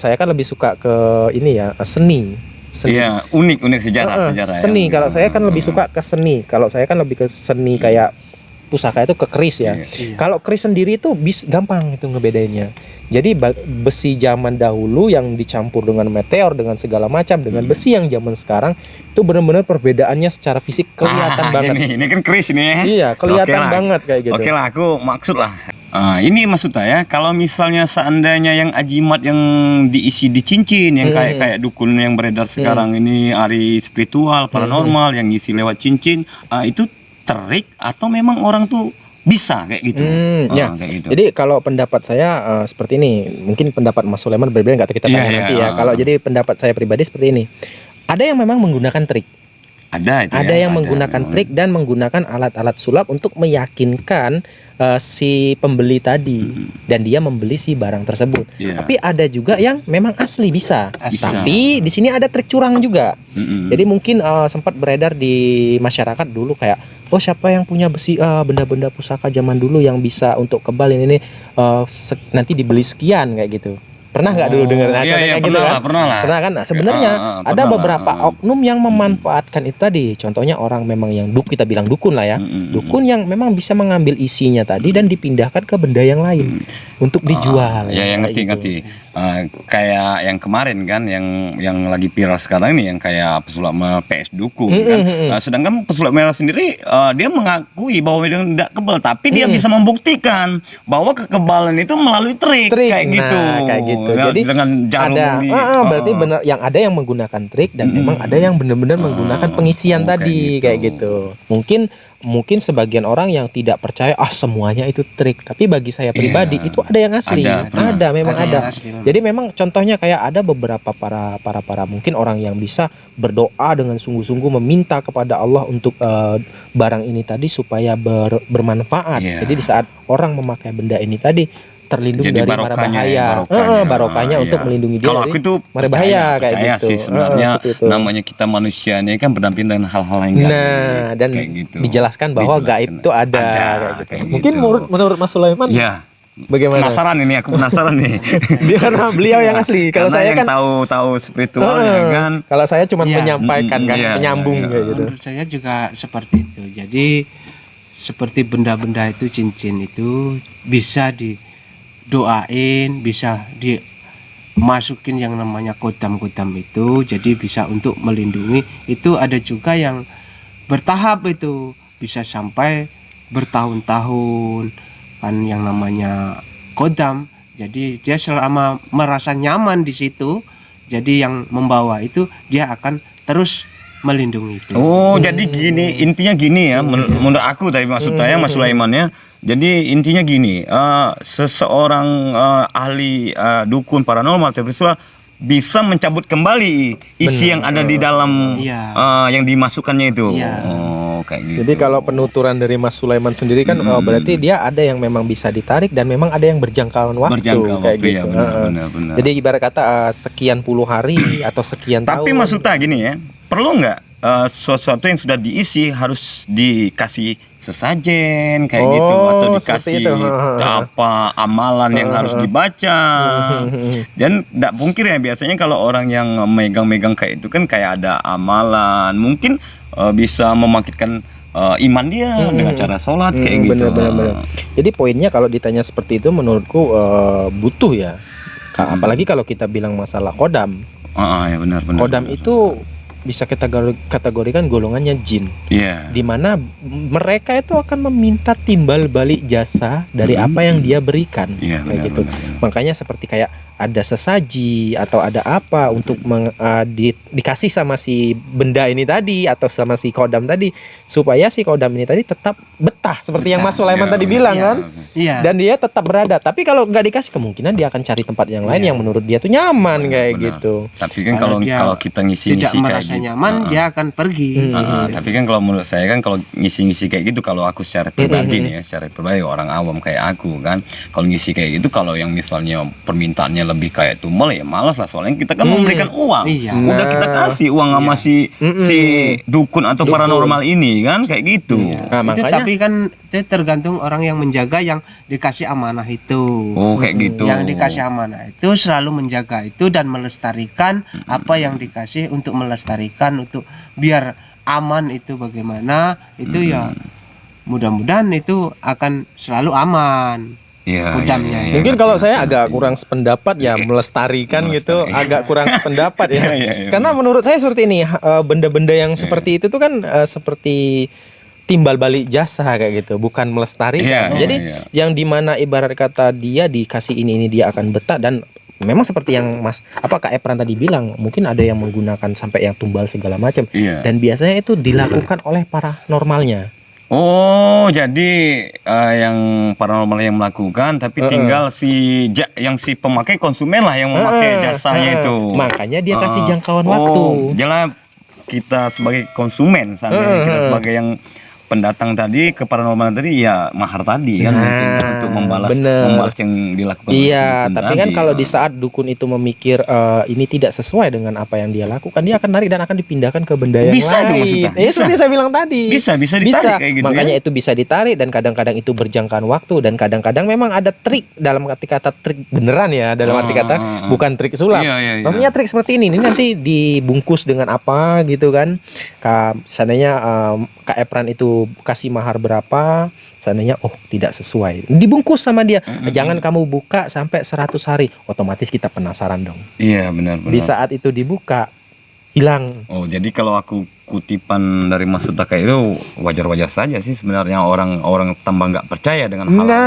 saya kan lebih suka ke ini ya, seni. Iya, unik sejarah seni. Kalau saya kan lebih suka ke seni. Kalau saya kan lebih ke seni kayak pusaka itu ke keris ya. Kalau keris sendiri itu gampang itu ngebedainnya. Jadi besi zaman dahulu yang dicampur dengan meteor dengan segala macam dengan besi yang zaman sekarang itu benar-benar perbedaannya secara fisik kelihatan banget. Ini kan keris ini ya. Iya, kelihatan banget kayak gitu. Oke lah, aku maksud lah. Ini maksud saya kalau misalnya seandainya yang ajimat yang diisi di cincin yang kayak dukun yang beredar sekarang ini ari spiritual paranormal yang ngisi lewat cincin, itu trik atau memang orang tuh bisa kayak gitu? Kayak gitu. Jadi kalau pendapat saya seperti ini, mungkin pendapat Mas Sulaiman berbeda, nggak kita tanya nanti ya. Kalau jadi pendapat saya pribadi seperti ini, ada yang memang menggunakan trik, ada yang menggunakan trik dan menggunakan alat-alat sulap untuk meyakinkan si pembeli tadi dan dia membeli si barang tersebut. Tapi ada juga yang memang asli bisa. Tapi di sini ada trik curang juga. Jadi mungkin sempat beredar di masyarakat dulu kayak, oh siapa yang punya besi benda-benda pusaka zaman dulu yang bisa untuk kebal ini nanti dibeli sekian kayak gitu. Pernah nggak dulu dengar kayak gitu kan? Pernah kan? Nah, sebenarnya ada beberapa oknum yang memanfaatkan itu tadi. Contohnya orang memang yang kita bilang dukun lah ya. Dukun yang memang bisa mengambil isinya tadi dan dipindahkan ke benda yang lain untuk dijual. Ya, yang ngerti. Kayak yang kemarin kan yang lagi viral sekarang ini yang kayak pesulap PS dukun kan. Sedangkan pesulap merah sendiri dia mengakui bahwa dia tidak kebal, tapi dia bisa membuktikan bahwa kekebalan itu melalui trik. Kayak gitu. Kayak gitu. Jadi dengan jarum berarti benar yang ada yang menggunakan trik dan memang ada yang benar-benar menggunakan pengisian tadi kayak gitu. Mungkin sebagian orang yang tidak percaya semuanya itu trik, tapi bagi saya pribadi itu ada yang asli, memang ada. Jadi memang contohnya kayak ada beberapa para mungkin orang yang bisa berdoa dengan sungguh-sungguh meminta kepada Allah untuk barang ini tadi supaya bermanfaat. Jadi di saat orang memakai benda ini tadi terlindung dari mara bahaya, barokahnya untuk melindungi dia kalau aku itu mara bahaya kayak gitu. Sih, sebenarnya namanya kita manusia ini kan berdamping dengan hal-hal yang gaib. Dan gitu. Dijelaskan bahwa gaib itu ada kayak gitu. Mungkin menurut Mas Sulaiman bagaimana? Aku penasaran nih. Dia karena beliau yang asli. Kalau saya kan tahu spiritual kan. Kalau saya cuma menyampaikan penyambung kayak gitu. Menurut saya juga seperti itu. Jadi seperti benda-benda itu cincin itu bisa doain, bisa dimasukin yang namanya kodam-kodam itu, jadi bisa untuk melindungi. Itu ada juga yang bertahap itu bisa sampai bertahun-tahun kan yang namanya kodam. Jadi dia selama merasa nyaman di situ, jadi yang membawa itu dia akan terus melindungi itu. Jadi intinya gini ya, menurut aku tadi maksud saya Mas Sulaiman ya. Jadi intinya gini, seseorang ahli dukun paranormal atau visual bisa mencabut kembali isi yang ada di dalam yang dimasukkannya itu. Kayak gitu. Jadi kalau penuturan dari Mas Sulaiman sendiri kan berarti dia ada yang memang bisa ditarik dan memang ada yang berjangkauan waktu kayak gitu. Ya, benar. Jadi ibarat kata sekian puluh hari atau sekian tahun. Tapi maksudnya gini ya, perlu nggak sesuatu yang sudah diisi harus dikasih sesajen kayak gitu atau dikasih amalan yang harus dibaca. Dan tidak mungkin ya, biasanya kalau orang yang megang-megang kayak itu kan kayak ada amalan, mungkin bisa membangkitkan iman dia dengan cara sholat kayak gitu. Benar. Jadi poinnya kalau ditanya seperti itu menurutku butuh ya. Apalagi kalau kita bilang masalah kodam. Ya benar. Kodam itu bisa kita kategorikan golongannya jin. Iya. Dimana mereka itu akan meminta timbal balik jasa dari apa yang dia berikan. Iya, Kayak benar, gitu. benar. Makanya seperti kayak ada sesaji atau ada apa untuk dikasih sama si benda ini tadi atau sama si kodam tadi, supaya si kodam ini tadi tetap betah seperti yang Mas Sulaiman Iya, tadi benar. bilang Iya. kan. Iya. Dan dia tetap berada. Tapi kalau nggak dikasih, kemungkinan dia akan cari tempat yang lain yang menurut dia tuh nyaman kayak Benar. gitu. Tapi kan kalau dia kita tidak ngisi-ngisi kayak merasa gitu, nyaman, dia akan pergi. Tapi kan kalau menurut saya kan kalau ngisi-ngisi kayak gitu, kalau aku secara pribadi nih ya, secara pribadi orang awam kayak aku kan, kalau ngisi kayak gitu, kalau yang misalnya permintaannya lebih kayak tumel ya malas lah, soalnya kita kan memberikan uang. Iya. Udah kita kasih uang sama si dukun atau paranormal ini kan kayak gitu. Nah, Itu makanya tapi kan itu tergantung orang yang menjaga, yang dikasih amanah itu. Oh kayak gitu. Yang dikasih amanah itu selalu menjaga itu dan melestarikan apa yang dikasih, untuk melestarikan, untuk biar aman itu bagaimana itu ya, mudah-mudahan itu akan selalu aman. Iya. Kodamnya iya, ini. iya. mungkin kalau saya agak kurang sependapat ya, melestarikan gitu, agak kurang sependapat ya. Iya, iya, Karena menurut saya seperti ini, benda-benda yang seperti itu tuh kan seperti timbal balik jasa kayak gitu, bukan melestarikan. Iya, Jadi iya. yang dimana ibarat kata dia dikasih ini dia akan betah. Dan memang seperti yang Kak Epran tadi bilang, mungkin ada yang menggunakan sampai yang tumbal segala macam. Iya. Dan biasanya itu dilakukan oleh paranormalnya. Oh, jadi yang paranormal yang melakukan, tapi tinggal yang si pemakai konsumen lah yang memakai jasanya itu. Makanya dia kasih jangkauan Oh, waktu. jelas kita sebagai konsumen, seandainya kita sebagai yang pendatang tadi ke paranormal tadi ya mahar tadi kan, mungkin kan, untuk membalas yang dilakukan oleh si Iya, dukun tapi tadi. kan kalau di saat dukun itu memikir ini tidak sesuai dengan apa yang dia lakukan, dia akan narik dan akan dipindahkan ke benda yang Bisa itu lain. maksudnya? Itu seperti saya bilang tadi. Bisa ditarik kayak gitu. Makanya ya? itu bisa ditarik, dan kadang-kadang itu berjangkauan waktu, dan kadang-kadang memang ada trik, dalam arti kata trik beneran ya, dalam arti kata bukan trik sulap. Iya. Maksudnya trik seperti ini nanti dibungkus dengan apa gitu kan. Seandainya Kak Epran itu kasih mahar berapa, seandainya tidak sesuai, dibungkus sama dia. Jangan kamu buka sampai 100 hari. Otomatis kita penasaran dong. Iya, benar. Di saat itu dibuka, hilang. Oh, jadi kalau aku kutipan dari Mas Utaka itu wajar-wajar saja sih sebenarnya, orang tambah nggak percaya dengan hal kayak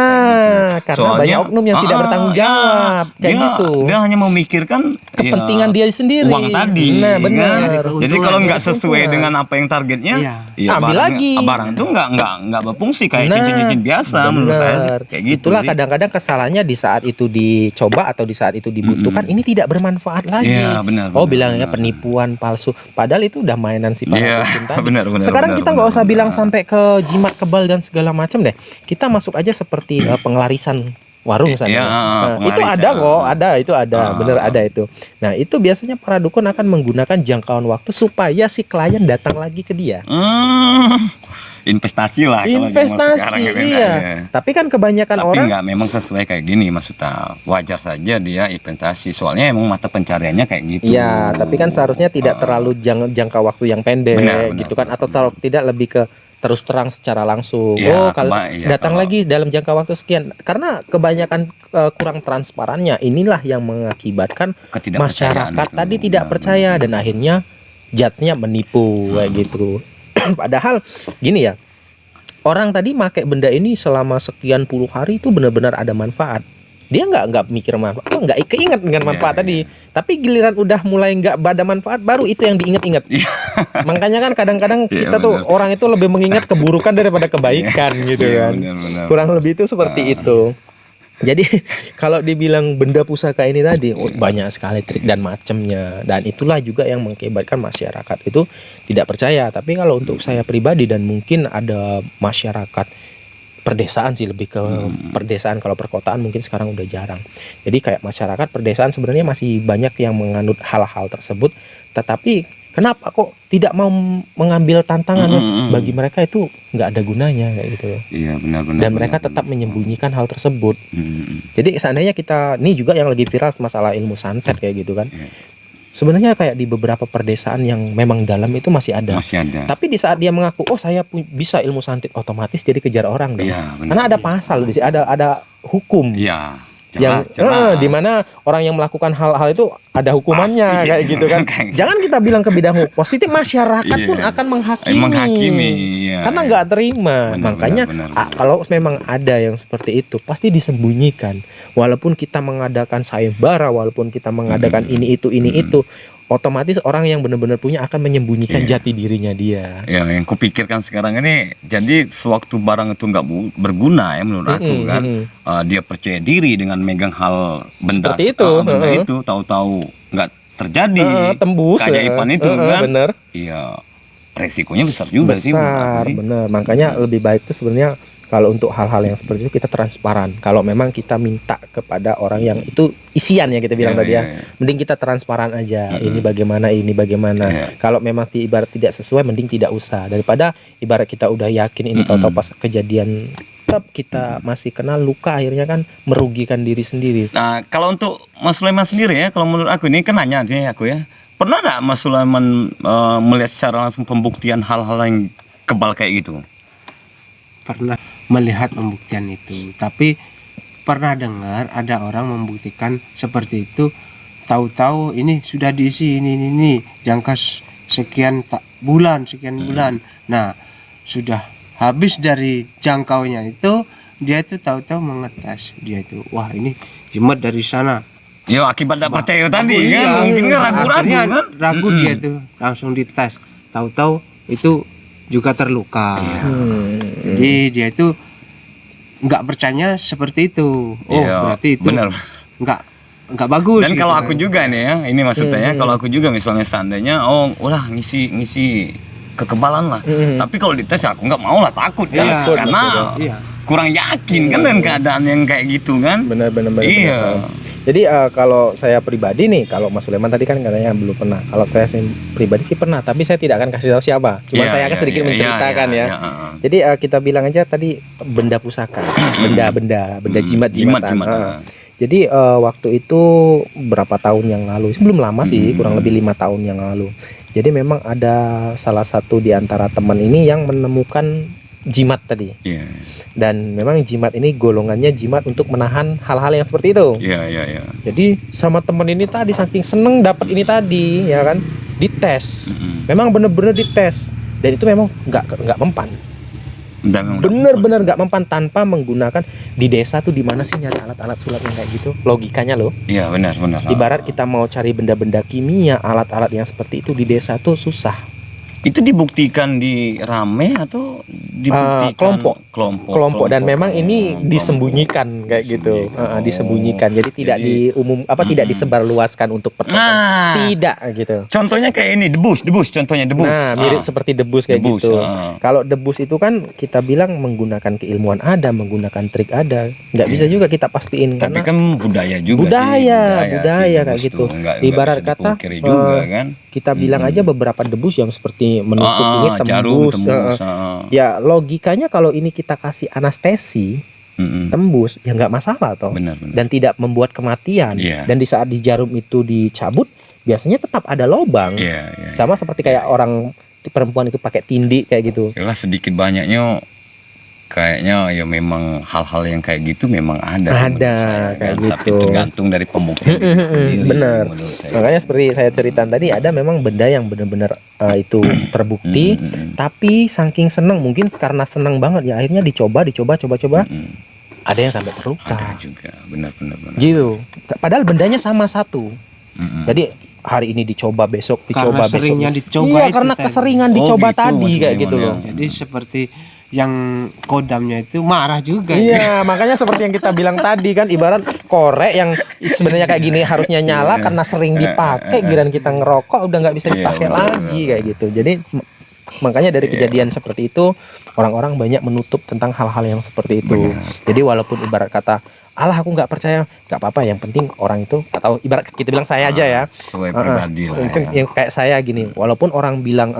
gitu. Karena banyak oknum yang tidak bertanggung jawab kayak gitu. Dia hanya memikirkan Kepentingan dia sendiri. uang tadi. Nah, benar. kan? Jadi kalau nggak sesuai Keuntungan. dengan apa yang targetnya, Iya. Ambil lagi. Barang itu nggak berfungsi kayak cincin-cincin biasa menurut saya sih. Kayak gitu. Itulah sih. kadang-kadang kesalahannya di saat itu dicoba atau di saat itu dibutuhkan, ini tidak bermanfaat lagi. Iya, benar, Bilangnya benar. penipuan palsu, padahal itu udah mainan si para Iya, dukun tadi. benar, Sekarang benar, kita nggak usah benar. bilang sampai ke jimat kebal dan segala macam deh. Kita masuk aja seperti pengelarisan warung sana. Iya, Itu penglaris, ada ya. kok, itu ada, bener ada itu. Nah, itu biasanya para dukun akan menggunakan jangkauan waktu supaya si klien datang lagi ke dia. Investasi lah kalau zaman sekarang Investasi, gitu kan, iya. ya. Tapi kan kebanyakan Tapi orang nggak memang sesuai kayak gini, maksudnya wajar saja dia investasi, soalnya emang mata pencariannya kayak gitu. iya, tapi kan seharusnya tidak terlalu jangka waktu yang pendek Benar, gitu kan, atau kalau tidak lebih ke terus terang secara langsung. Iya, Kalau iya, datang kalau- lagi dalam jangka waktu sekian, karena kebanyakan kurang transparannya, inilah yang mengakibatkan Ketidakpercayaan masyarakat itu. tadi tidak Benar, percaya dan akhirnya judge-nya menipu kayak gitu. Padahal gini ya, orang tadi pakai benda ini selama sekian puluh hari itu benar-benar ada manfaat. Dia nggak mikir manfaat, nggak keinget dengan manfaat Iya, tadi. Tapi giliran udah mulai nggak ada manfaat, baru itu yang diinget-inget. Iya. Makanya kan kadang-kadang Iya, kita tuh benar. orang itu lebih mengingat keburukan daripada kebaikan gitu Iya, kan. benar. Kurang lebih itu seperti itu. Jadi kalau dibilang benda pusaka ini tadi banyak sekali trik dan macamnya, dan itulah juga yang mengakibatkan masyarakat itu tidak percaya. Tapi kalau untuk saya pribadi, dan mungkin ada masyarakat perdesaan sih, lebih ke perdesaan, kalau perkotaan mungkin sekarang udah jarang. Jadi kayak masyarakat perdesaan sebenarnya masih banyak yang menganut hal-hal tersebut, tetapi kenapa kok tidak mau mengambil tantangan? Bagi mereka itu nggak ada gunanya kayak gitu. Iya, benar-benar. Dan mereka tetap menyembunyikan hal tersebut. Hmm. Jadi seandainya kita, nih juga yang lagi viral masalah ilmu santet kayak gitu kan. Iya. Sebenarnya kayak di beberapa perdesaan yang memang dalam itu masih ada. Masih ada. Tapi di saat dia mengaku, oh saya bisa ilmu santet, otomatis jadi kejar orang dong. Iya, benar. Karena ada pasal di sini, ada hukum. Iya. di mana orang yang melakukan hal-hal itu ada hukumannya. Pasti. Kayak gitu kan. Jangan kita bilang ke bidang positif, masyarakat pun akan menghakimi. Karena nggak terima. Makanya kalau memang ada yang seperti itu pasti disembunyikan. Walaupun kita mengadakan sayembara, walaupun kita mengadakan ini itu, otomatis orang yang benar-benar punya akan menyembunyikan jati dirinya dia. Ya, yang kupikirkan sekarang ini, jadi sewaktu barang itu nggak berguna ya menurut aku kan, dia percaya diri dengan megang hal benda seperti itu, itu tahu-tahu nggak terjadi tembus keajaiban itu kan, bener. Iya, resikonya besar juga sih. Besar, bener. Makanya lebih baik itu sebenarnya kalau untuk hal-hal yang seperti itu kita transparan. Kalau memang kita minta kepada orang yang itu isian ya kita bilang tadi ya, mending kita transparan aja. Ini bagaimana. Kalau memang ibarat tidak sesuai, mending tidak usah. Daripada ibarat kita udah yakin ini tahu-tahu pas kejadian tetap kita masih kena luka, akhirnya kan merugikan diri sendiri. Nah, kalau untuk Mas Sulaiman sendiri ya, kalau menurut aku ini kan nanya aja aku ya. Pernah nggak Mas Sulaiman melihat secara langsung pembuktian hal-hal yang kebal kayak gitu? Pernah melihat pembuktian itu, tapi pernah dengar ada orang membuktikan seperti itu, tahu-tahu ini sudah diisi ini jangka sekian bulan. Nah, sudah habis dari jangkaunya itu, dia itu tahu-tahu mengetes, dia itu wah ini jimat dari sana. Ya akibat tidak percaya tadi kan, mungkin kan ragu-ragu kan. Ragu dia itu langsung dites, tahu-tahu itu juga terluka. Jadi dia itu nggak percaya seperti itu. Berarti itu nggak bagus. Dan gitu kalau kan. aku juga nih ya, ini maksudnya kalau aku juga misalnya seandainya udah ngisi kekebalan lah. Tapi kalau dites aku nggak mau lah, takut kan. Karena kurang yakin kan dengan keadaan yang kayak gitu kan. Benar. Iya. Jadi kalau saya pribadi nih, kalau Mas Sulaiman tadi kan katanya belum pernah. Kalau saya pribadi sih pernah, tapi saya tidak akan kasih tahu siapa. Cuma saya akan sedikit menceritakan ya. Jadi kita bilang aja tadi benda pusaka, benda jimat-jimatan. Jadi waktu itu berapa tahun yang lalu, belum lama sih, kurang lebih 5 tahun yang lalu. Jadi memang ada salah satu di antara teman ini yang menemukan jimat tadi. Dan memang jimat ini golongannya jimat untuk menahan hal-hal yang seperti itu. Jadi sama teman ini tadi saking seneng dapat ini tadi, ya kan, dites. Memang bener-bener dites. Dan itu memang nggak mempan. Bener-bener nggak mempan tanpa menggunakan di desa tuh di mana sih nyari alat-alat sulap yang kayak gitu? Logikanya loh. Iya benar. Ibarat kita mau cari benda-benda kimia, alat-alat yang seperti itu di desa tuh susah. Itu dibuktikan di rame atau dibuktikan kelompok dan memang ini disembunyikan kayak gitu. Disembunyikan. Jadi tidak tidak disebarluaskan untuk pertontonan. Tidak gitu. Contohnya kayak ini debus contohnya debus. Nah, mirip seperti debus kayak gitu. Kalau debus itu kan kita bilang menggunakan keilmuan ada, menggunakan trik ada. Nggak bisa juga kita pastiin. Tapi kan budaya juga budaya kayak gitu. Ibarat kata juga, kan? Kita bilang aja beberapa debus yang seperti menusuk ini tembus. Ya logikanya kalau ini kita kasih anestesi tembus ya nggak masalah toh. Benar. Dan tidak membuat kematian. Dan di saat di jarum itu dicabut biasanya tetap ada lobang. Sama seperti kayak orang perempuan itu pakai tindik kayak gitu. Yalah sedikit banyaknya kayaknya ya memang hal-hal yang kayak gitu memang ada kayak kan? gitu. Tapi tergantung dari pembuktian sendiri. Bener. Makanya seperti saya cerita tadi ada memang benda yang benar-benar itu terbukti, tapi saking seneng mungkin karena seneng banget ya akhirnya dicoba. Ada yang sampai terluka. Ada juga, benar. Gitu. Padahal bendanya sama satu. Jadi hari ini dicoba, besok dicoba, seringnya dicoba. Iya, karena keseringan dicoba gitu, tadi kayak gitu loh. Jadi seperti yang kodamnya itu marah juga. Iya, makanya seperti yang kita bilang tadi kan, ibarat korek yang sebenarnya kayak gini harusnya nyala karena sering dipakai, giliran kita ngerokok udah nggak bisa dipakai lagi kayak gitu. Jadi makanya dari kejadian seperti itu orang-orang banyak menutup tentang hal-hal yang seperti itu. Jadi walaupun ibarat kata alah aku nggak percaya, nggak apa-apa, yang penting orang itu, atau ibarat kita bilang saya aja ya, pribadi yang kayak saya gini, walaupun orang bilang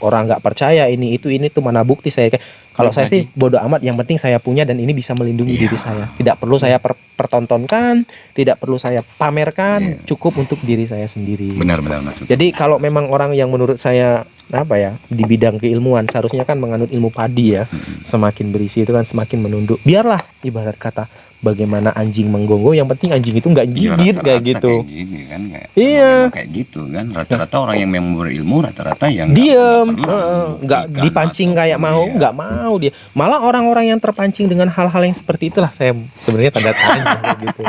orang nggak percaya ini itu mana bukti saya kalau saya sih bodoh amat, yang penting saya punya dan ini bisa melindungi diri saya, tidak perlu saya pertontonkan, tidak perlu saya pamerkan, cukup untuk diri saya sendiri. Benar maksudnya. Jadi kalau memang orang yang menurut saya di bidang keilmuan seharusnya kan menganut ilmu padi ya, semakin berisi itu kan semakin menunduk. Biarlah ibarat kata bagaimana anjing menggonggong, yang penting anjing itu nggak Iya, gigit kayak rata-rata gitu. kayak gini kan, kayak Iya. memang kayak gitu kan. Rata-rata orang yang memang berilmu rata-rata yang Diem, nggak membuktikan dipancing atau- kayak mau, iya. nggak mau dia. Malah orang-orang yang terpancing dengan hal-hal yang seperti itulah saya sebenarnya tanda tanya kayak gitu.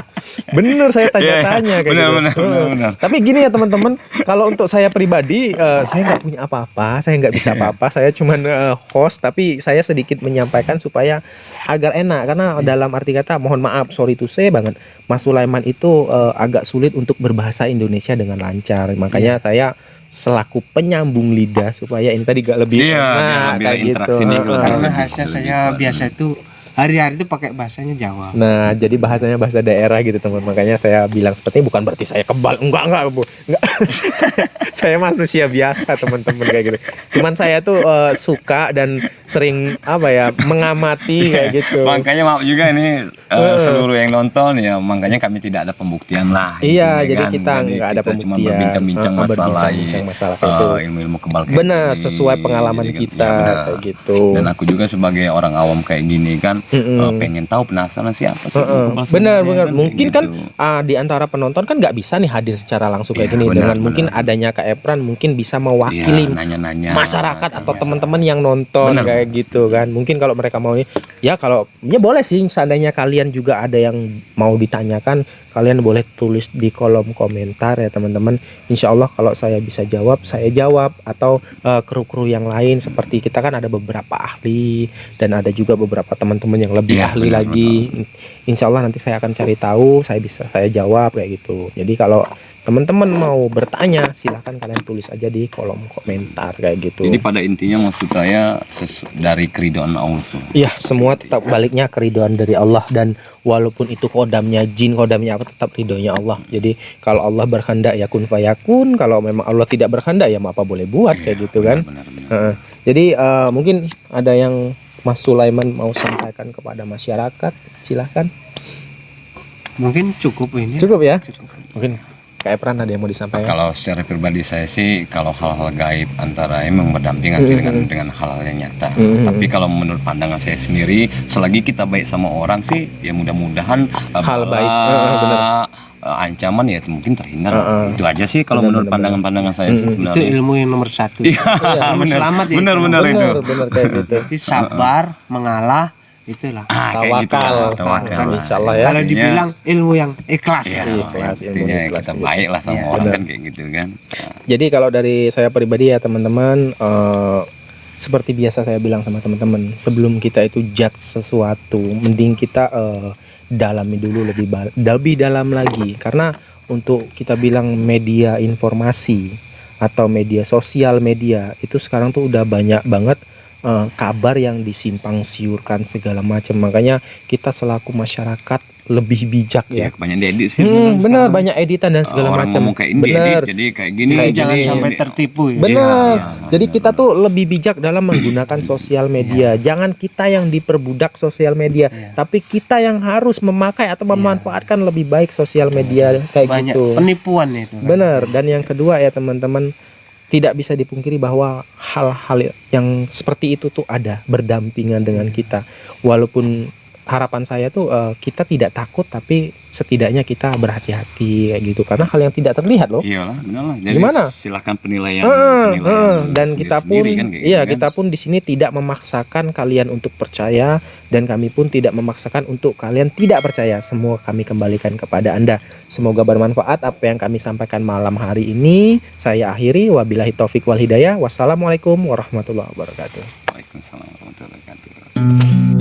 Bener, saya tanya Iya, iya. tanya kayak Benar, gitu. benar, benar. Tapi gini ya teman-teman, kalau untuk saya pribadi, saya nggak punya apa-apa, saya nggak bisa apa-apa, saya cuman host, tapi saya sedikit menyampaikan supaya agar enak, karena dalam arti kata, mohon maaf, sorry to say banget, Mas Sulaiman itu agak sulit untuk berbahasa Indonesia dengan lancar, makanya saya selaku penyambung lidah supaya ini tadi gak lebih Iya, biar enak lebih kayak gitu. interaksinya lebih- Karena lebih- khasnya lebih saya kuat. biasa itu hari-hari itu pakai bahasanya Jawa. Nah, jadi bahasanya bahasa daerah gitu teman. Makanya saya bilang seperti ini bukan berarti saya kebal. Enggak, Bu. Enggak. saya manusia biasa, teman-teman kayak gitu. Cuman saya tuh suka dan sering apa ya, mengamati kayak gitu. Makanya maaf juga ini seluruh yang nonton ya, makanya kami tidak ada pembuktian lah. Iya, intinya jadi kan. kita Jadi nggak ada kita cuma pembuktian. berbincang-bincang masalah, berbincang-bincang masalah kayak itu. ilmu-ilmu kebal kayak Benar, gini. sesuai pengalaman Jadi kan, kita iya, benar. kayak gitu. Dan aku juga sebagai orang awam kayak gini kan, pengen tahu, penasaran siapa sih Benar, ilmu kebal sebenarnya benar. kan, Mungkin kayak kan gitu. di antara penonton kan nggak bisa nih hadir secara langsung kayak Iya, gini. benar, Dengan mungkin benar. adanya Kak Epran mungkin bisa Iya, mewakili nanya-nanya masyarakat atau teman-teman yang nonton Benar. kayak gitu kan. Mungkin kalau mereka mau ya, kalau ya boleh sih, seandainya kalian juga ada yang mau ditanyakan, kalian boleh tulis di kolom komentar ya teman-teman. Insya Allah kalau saya bisa jawab, saya jawab, atau kru-kru yang lain seperti kita kan ada beberapa ahli dan ada juga beberapa teman-teman yang lebih Iya, ahli benar, lagi. Insya Allah nanti saya akan cari tahu, saya jawab kayak gitu. Jadi kalau teman-teman mau bertanya, silahkan kalian tulis aja di kolom komentar kayak gitu. Jadi pada intinya maksud saya dari keridhaan Allah tuh. Iya, semua tetap baliknya keriduan dari Allah, dan walaupun itu kodamnya jin, kodamnya apa, tetap ridhonya Allah. Jadi kalau Allah berkehendak ya kun fayakun, kalau memang Allah tidak berkehendak ya mau apa boleh buat kayak gitu kan. Benar, benar. Heeh. Jadi mungkin ada yang Mas Sulaiman mau sampaikan kepada masyarakat, silahkan. Mungkin cukup ini. Cukup ya? Cukup. Mungkin Kak Epran ada yang mau disampaikan? Kalau secara pribadi saya sih, kalau hal-hal gaib antara emang berdampingan sih dengan hal-hal yang nyata. Tapi kalau menurut pandangan saya sendiri, selagi kita baik sama orang sih, ya mudah-mudahan Hal bala, baik. Benar. ancaman ya itu mungkin terhindar. Itu aja sih kalau Benar, menurut benar, pandangan saya sih Itu sebenarnya. ilmu yang nomor satu. Iya, Ilmu benar. selamat ya. Benar itu. Benar kayak gitu. Jadi sabar, mengalah, itulah. Kayak gitu lah, Tawakal. lah. Insya Allah ya. Kalau Intinya- dibilang ilmu yang ikhlas. Ya, Ikhlas, ilmu intinya ikhlas kita gitu. baik lah sama Iya, orang benar. kan kayak gitu kan. Jadi kalau dari saya pribadi ya teman-teman, seperti biasa saya bilang sama teman-teman, sebelum kita itu judge sesuatu, mending kita dalami dulu lebih dalam lagi. Karena untuk kita bilang media informasi atau media sosial media itu sekarang tuh udah banyak banget kabar yang disimpang siurkan segala macam. Makanya kita selaku masyarakat lebih bijak Ya, ya. kebanyakan diedit sih. Benar, banyak editan dan segala Orang macam. ngomong kayak ini Benar. diedit, jadi kayak gini. Jadi Kayak jangan gini. sampai tertipu ya. Benar. Iya, Jadi kita tuh lebih bijak dalam menggunakan sosial media. Jangan kita yang diperbudak sosial media, tapi kita yang harus memakai atau memanfaatkan lebih baik sosial media kayak Banyak gitu. penipuan itu. kan. Benar. Dan yang kedua ya teman-teman, tidak bisa dipungkiri bahwa hal-hal yang seperti itu tuh ada berdampingan dengan kita. Walaupun harapan saya tuh kita tidak takut, tapi setidaknya kita berhati-hati kayak gitu, karena hal yang tidak terlihat loh. Iyalah, benar lah. Jadi Gimana? silahkan penilaian, Dan kita pun sendiri-sendiri kan, kayak iya gitu kan. kita pun di sini tidak memaksakan kalian untuk percaya, dan kami pun tidak memaksakan untuk kalian tidak percaya. Semua kami kembalikan kepada Anda. Semoga bermanfaat apa yang kami sampaikan malam hari ini. Saya akhiri, wabillahi taufik wal hidayah. Wassalamualaikum warahmatullahi wabarakatuh. Waalaikumsalam warahmatullahi wabarakatuh.